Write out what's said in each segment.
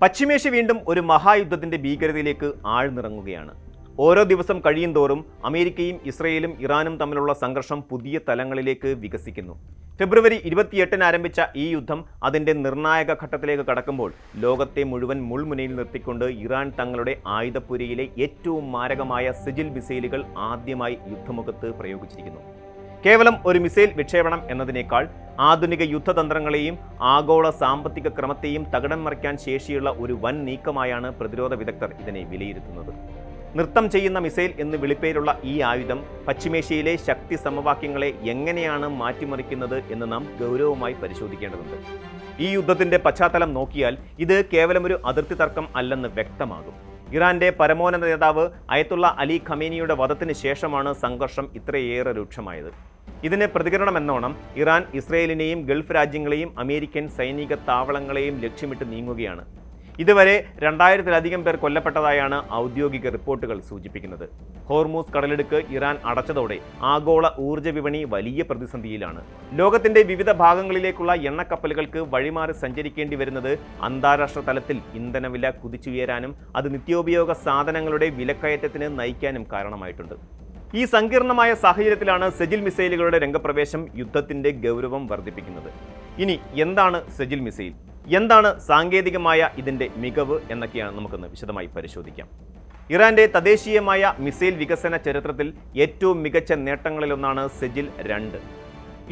പശ്ചിമേഷ്യ വീണ്ടും ഒരു മഹായുദ്ധത്തിന്റെ ഭീകരതയിലേക്ക് ആഴ്ന്നിറങ്ങുകയാണ്. ഓരോ ദിവസം കഴിയുന്തോറും അമേരിക്കയും ഇസ്രയേലും ഇറാനും തമ്മിലുള്ള സംഘർഷം പുതിയ തലങ്ങളിലേക്ക് വികസിക്കുന്നു. ഫെബ്രുവരി 28-ന് ആരംഭിച്ച ഈ യുദ്ധം അതിന്റെ നിർണായക ഘട്ടത്തിലേക്ക് കടക്കുമ്പോൾ ലോകത്തെ മുഴുവൻ മുൾമുനയിൽ നിർത്തിക്കൊണ്ട് ഇറാൻ തങ്ങളുടെ ആയുധപ്പുരയിലെ ഏറ്റവും മാരകമായ സെജിൽ മിസൈലുകൾ ആദ്യമായി യുദ്ധമുഖത്ത് പ്രയോഗിച്ചിരിക്കുന്നു. കേവലം ഒരു മിസൈൽ വിക്ഷേപണം എന്നതിനേക്കാൾ ആധുനിക യുദ്ധതന്ത്രങ്ങളെയും ആഗോള സാമ്പത്തിക ക്രമത്തെയും തകിടം മറിക്കാൻ ശേഷിയുള്ള ഒരു വൻ നീക്കമായാണ് പ്രതിരോധ വിദഗ്ധർ ഇതിനെ വിലയിരുത്തുന്നത്. നൃത്തം ചെയ്യുന്ന മിസൈൽ എന്ന് വിളിപ്പേരുള്ള ഈ ആയുധം പശ്ചിമേഷ്യയിലെ ശക്തി സമവാക്യങ്ങളെ എങ്ങനെയാണ് മാറ്റിമറിക്കുന്നത് എന്ന് നാം ഗൗരവമായി പരിശോധിക്കേണ്ടതുണ്ട്. ഈ യുദ്ധത്തിന്റെ പശ്ചാത്തലം നോക്കിയാൽ ഇത് കേവലം ഒരു അതിർത്തി തർക്കം അല്ലെന്ന് വ്യക്തമാകും. ഇറാന്റെ പരമോന്നത നേതാവ് അയത്തുള്ള അലി ഖമേനിയുടെ വധത്തിന് ശേഷമാണ് സംഘർഷം ഇത്രയേറെ രൂക്ഷമായത്. ഇതിന് പ്രതികരണമെന്നോണം ഇറാൻ ഇസ്രയേലിനെയും ഗൾഫ് രാജ്യങ്ങളെയും അമേരിക്കൻ സൈനിക താവളങ്ങളെയും ലക്ഷ്യമിട്ട് നീങ്ങുകയാണ്. ഇതുവരെ 2000-ലധികം പേർ കൊല്ലപ്പെട്ടതായാണ് ഔദ്യോഗിക റിപ്പോർട്ടുകൾ സൂചിപ്പിക്കുന്നത്. ഹോർമൂസ് കടലിടുക്ക് ഇറാൻ അടച്ചതോടെ ആഗോള ഊർജ്ജ വിപണി വലിയ പ്രതിസന്ധിയിലാണ്. ലോകത്തിന്റെ വിവിധ ഭാഗങ്ങളിലേക്കുള്ള എണ്ണക്കപ്പലുകൾക്ക് വഴിമാറി സഞ്ചരിക്കേണ്ടി വരുന്നത് അന്താരാഷ്ട്ര തലത്തിൽ ഇന്ധനവില കുതിച്ചുയരാനും അത് നിത്യോപയോഗ സാധനങ്ങളുടെ വിലക്കയറ്റത്തിന് നയിക്കാനും കാരണമായിട്ടുണ്ട്. ഈ സങ്കീർണമായ സാഹചര്യത്തിലാണ് സെജിൽ മിസൈലുകളുടെ രംഗപ്രവേശം യുദ്ധത്തിന്റെ ഗൗരവം വർദ്ധിപ്പിക്കുന്നത്. ഇനി എന്താണ് സെജിൽ മിസൈൽ? എന്താണ് സാങ്കേതികമായ ഇതിന്റെ മികവ് എന്നൊക്കെയാണ് നമുക്കൊന്ന് വിശദമായി പരിശോധിക്കാം. ഇറാന്റെ തദ്ദേശീയമായ മിസൈൽ വികസന ചരിത്രത്തിൽ ഏറ്റവും മികച്ച നേട്ടങ്ങളിലൊന്നാണ് സെജിൽ 2.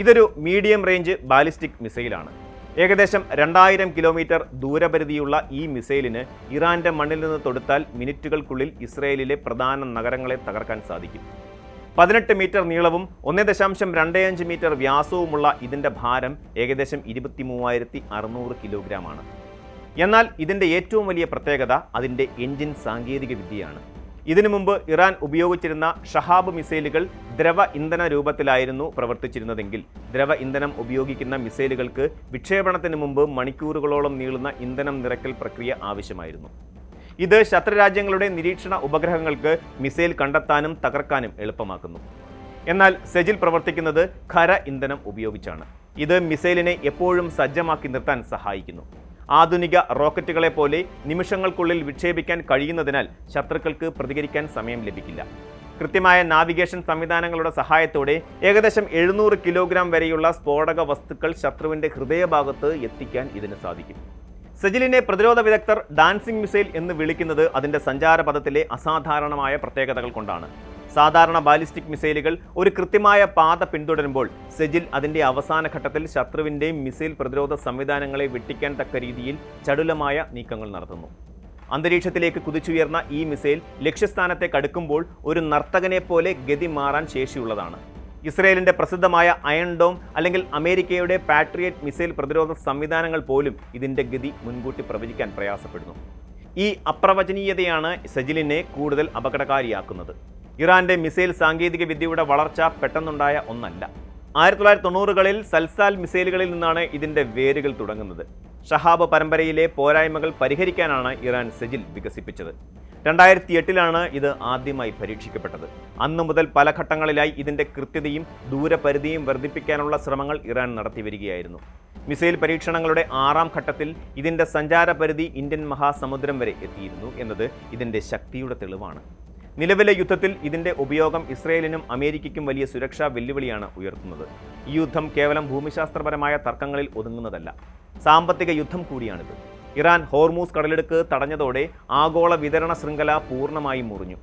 ഇതൊരു മീഡിയം റേഞ്ച് ബാലിസ്റ്റിക് മിസൈലാണ്. ഏകദേശം 2000 കിലോമീറ്റർ ദൂരപരിധിയുള്ള ഈ മിസൈലിന് ഇറാന്റെ മണ്ണിൽ നിന്ന് തൊടുത്താൽ മിനിറ്റുകൾക്കുള്ളിൽ ഇസ്രയേലിലെ പ്രധാന നഗരങ്ങളെ തകർക്കാൻ സാധിക്കും. 18 മീറ്റർ നീളവും 1.25 മീറ്റർ വ്യാസവുമുള്ള ഇതിൻ്റെ ഭാരം ഏകദേശം 23,600 കിലോഗ്രാമാണ്. എന്നാൽ ഇതിൻ്റെ ഏറ്റവും വലിയ പ്രത്യേകത അതിൻ്റെ എഞ്ചിൻ സാങ്കേതിക വിദ്യയാണ്. ഇതിനു മുമ്പ് ഇറാൻ ഉപയോഗിച്ചിരുന്ന ഷഹാബ് മിസൈലുകൾ ദ്രവ ഇന്ധന രൂപത്തിലായിരുന്നു പ്രവർത്തിച്ചിരുന്നതെങ്കിൽ ദ്രവ ഇന്ധനം ഉപയോഗിക്കുന്ന മിസൈലുകൾക്ക് വിക്ഷേപണത്തിന് മുമ്പ് മണിക്കൂറുകളോളം നീളുന്ന ഇന്ധനം നിറയ്ക്കൽ പ്രക്രിയ ആവശ്യമായിരുന്നു. ഇത് ശത്രുരാജ്യങ്ങളുടെ നിരീക്ഷണ ഉപഗ്രഹങ്ങൾക്ക് മിസൈൽ കണ്ടെത്താനും തകർക്കാനും എളുപ്പമാക്കുന്നു. എന്നാൽ സെജിൽ പ്രവർത്തിക്കുന്നത് ഖര ഇന്ധനം ഉപയോഗിച്ചാണ്. ഇത് മിസൈലിനെ എപ്പോഴും സജ്ജമാക്കി നിർത്താൻ സഹായിക്കുന്നു. ആധുനിക റോക്കറ്റുകളെ പോലെ നിമിഷങ്ങൾക്കുള്ളിൽ വിക്ഷേപിക്കാൻ കഴിയുന്നതിനാൽ ശത്രുക്കൾക്ക് പ്രതികരിക്കാൻ സമയം ലഭിക്കില്ല. കൃത്യമായ നാവിഗേഷൻ സംവിധാനങ്ങളുടെ സഹായത്തോടെ ഏകദേശം 700 കിലോഗ്രാം വരെയുള്ള സ്ഫോടക വസ്തുക്കൾ ശത്രുവിൻ്റെ ഹൃദയഭാഗത്ത് എത്തിക്കാൻ ഇതിന് സാധിക്കും. സെജിലിനെ പ്രതിരോധ വിദഗ്ധർ ഡാൻസിംഗ് മിസൈൽ എന്ന് വിളിക്കുന്നത് അതിൻ്റെ സഞ്ചാരപഥത്തിലെ അസാധാരണമായ പ്രത്യേകതകൾ കൊണ്ടാണ്. സാധാരണ ബാലിസ്റ്റിക് മിസൈലുകൾ ഒരു കൃത്യമായ പാത പിന്തുടരുമ്പോൾ സെജിൽ അതിൻ്റെ അവസാന ഘട്ടത്തിൽ ശത്രുവിൻ്റെ മിസൈൽ പ്രതിരോധ സംവിധാനങ്ങളെ വെട്ടിക്കാൻ തക്ക രീതിയിൽ ചടുലമായ നീക്കങ്ങൾ നടത്തുന്നു. അന്തരീക്ഷത്തിലേക്ക് കുതിച്ചുയർന്ന ഈ മിസൈൽ ലക്ഷ്യസ്ഥാനത്തേക്ക് അടുക്കുമ്പോൾ ഒരു നർത്തകനെ പോലെ ഗതി മാറാൻ ശേഷിയുള്ളതാണ്. ഇസ്രയേലിൻ്റെ പ്രസിദ്ധമായ അയൺ ഡോം അല്ലെങ്കിൽ അമേരിക്കയുടെ പാട്രിയറ്റ് മിസൈൽ പ്രതിരോധ സംവിധാനങ്ങൾ പോലും ഇതിൻ്റെ ഗതി മുൻകൂട്ടി പ്രവചിക്കാൻ പ്രയാസപ്പെടുന്നു. ഈ അപ്രവചനീയതയാണ് സെജിലിനെ കൂടുതൽ അപകടകാരിയാക്കുന്നത്. ഇറാന്റെ മിസൈൽ സാങ്കേതിക വിദ്യയുടെ വളർച്ച പെട്ടെന്നുണ്ടായ ഒന്നല്ല. 1990-കളിൽ സൽസാൽ മിസൈലുകളിൽ നിന്നാണ് ഇതിൻ്റെ വേരുകൾ തുടങ്ങുന്നത്. ഷഹാബ് പരമ്പരയിലെ പോരായ്മകൾ പരിഹരിക്കാനാണ് ഇറാൻ സെജിൽ വികസിപ്പിച്ചത്. 2008-ലാണ് ഇത് ആദ്യമായി പരീക്ഷിക്കപ്പെട്ടത്. അന്നു മുതൽ പല ഘട്ടങ്ങളിലായി ഇതിൻ്റെ കൃത്യതയും ദൂരപരിധിയും വർദ്ധിപ്പിക്കാനുള്ള ശ്രമങ്ങൾ ഇറാൻ നടത്തിവരികയായിരുന്നു. മിസൈൽ പരീക്ഷണങ്ങളുടെ 6ാം ഘട്ടത്തിൽ ഇതിൻ്റെ സഞ്ചാരപരിധി ഇന്ത്യൻ മഹാസമുദ്രം വരെ എത്തിയിരുന്നു എന്നത് ഇതിൻ്റെ ശക്തിയുടെ തെളിവാണ്. നിലവിലെ യുദ്ധത്തിൽ ഇതിൻ്റെ ഉപയോഗം ഇസ്രയേലിനും അമേരിക്കയ്ക്കും വലിയ സുരക്ഷാ വെല്ലുവിളിയാണ് ഉയർത്തുന്നത്. ഈ യുദ്ധം കേവലം ഭൂമിശാസ്ത്രപരമായ തർക്കങ്ങളിൽ ഒതുങ്ങുന്നതല്ല, സാമ്പത്തിക യുദ്ധം കൂടിയാണിത്. ഇറാൻ ഹോർമൂസ് കടലിടുക്ക് തടഞ്ഞതോടെ ആഗോള വിതരണ ശൃംഖല പൂർണ്ണമായും മുറിഞ്ഞു.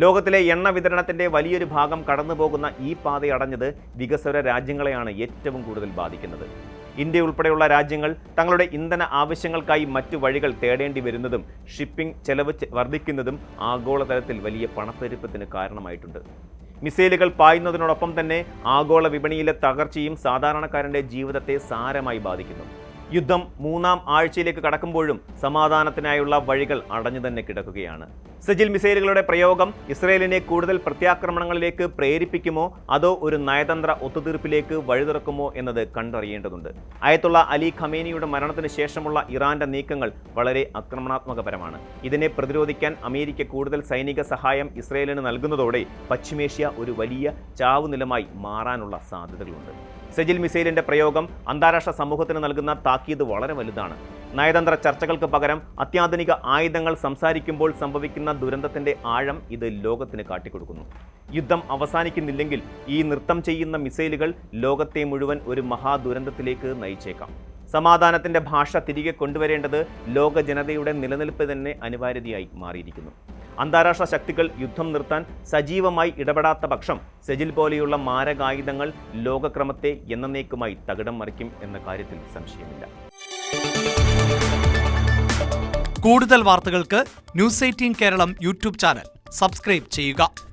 ലോകത്തിലെ എണ്ണ വിതരണത്തിൻ്റെ വലിയൊരു ഭാഗം കടന്നുപോകുന്ന ഈ പാത അടഞ്ഞത് വികസ്വര രാജ്യങ്ങളെയാണ് ഏറ്റവും കൂടുതൽ ബാധിക്കുന്നത്. ഇന്ത്യ ഉൾപ്പെടെയുള്ള രാജ്യങ്ങൾ തങ്ങളുടെ ഇന്ധന ആവശ്യങ്ങൾക്കായി മറ്റു വഴികൾ തേടേണ്ടി വരുന്നതും ഷിപ്പിംഗ് ചെലവ് വർദ്ധിക്കുന്നതും ആഗോളതലത്തിൽ വലിയ പണപ്പെരുപ്പത്തിന് കാരണമായിട്ടുണ്ട്. മിസൈലുകൾ പായുന്നതിനോടൊപ്പം തന്നെ ആഗോള വിപണിയിലെ തകർച്ചയും സാധാരണക്കാരൻ്റെ ജീവിതത്തെ സാരമായി ബാധിക്കുന്നു. യുദ്ധം 3ാം ആഴ്ചയിലേക്ക് കടക്കുമ്പോഴും സമാധാനത്തിനായുള്ള വഴികൾ അടഞ്ഞു തന്നെ കിടക്കുകയാണ്. സെജിൽ മിസൈലുകളുടെ പ്രയോഗം ഇസ്രയേലിനെ കൂടുതൽ പ്രത്യാക്രമണങ്ങളിലേക്ക് പ്രേരിപ്പിക്കുമോ അതോ ഒരു നയതന്ത്ര ഒത്തുതീർപ്പിലേക്ക് വഴിതുറക്കുമോ എന്നത് കണ്ടറിയേണ്ടതുണ്ട്. അയത്തുള്ള അലി ഖമേനിയുടെ മരണത്തിന് ശേഷമുള്ള ഇറാന്റെ നീക്കങ്ങൾ വളരെ ആക്രമണാത്മകപരമാണ്. ഇതിനെ പ്രതിരോധിക്കാൻ അമേരിക്ക കൂടുതൽ സൈനിക സഹായം ഇസ്രയേലിന് നൽകുന്നതോടെ പശ്ചിമേഷ്യ ഒരു വലിയ ചാവുനിലമായി മാറാനുള്ള സാധ്യതകളുണ്ട്. സെജിൽ മിസൈലിന്റെ പ്രയോഗം അന്താരാഷ്ട്ര സമൂഹത്തിന് നൽകുന്ന താക്കീത് വളരെ വലുതാണ്. നയതന്ത്ര ചർച്ചകൾക്ക് പകരം അത്യാധുനിക ആയുധങ്ങൾ സംസാരിക്കുമ്പോൾ സംഭവിക്കുന്ന ദുരന്തത്തിന്റെ ആഴം ഇത് ലോകത്തിന് കാട്ടിക്കൊടുക്കുന്നു. യുദ്ധം അവസാനിക്കുന്നില്ലെങ്കിൽ ഈ നൃത്തം ചെയ്യുന്ന മിസൈലുകൾ ലോകത്തെ മുഴുവൻ ഒരു മഹാദുരന്തത്തിലേക്ക് നയിച്ചേക്കാം. സമാധാനത്തിന്റെ ഭാഷ തിരികെ കൊണ്ടുവരേണ്ടത് ലോക ജനതയുടെ നിലനിൽപ്പ് തന്നെ അനിവാര്യതയായി മാറിയിരിക്കുന്നു. അന്താരാഷ്ട്ര ശക്തികൾ യുദ്ധം നിർത്താൻ സജീവമായി ഇടപെടാത്ത പക്ഷം സെജിൽ പോലെയുള്ള മാരകായുധങ്ങൾ ലോകക്രമത്തെ എന്നേക്കുമായി തകിടം മറിക്കും എന്ന കാര്യത്തിൽ സംശയമില്ല. കൂടുതൽ വാർത്തകൾക്ക് News 18 Keralam YouTube channel subscribe ചെയ്യുക.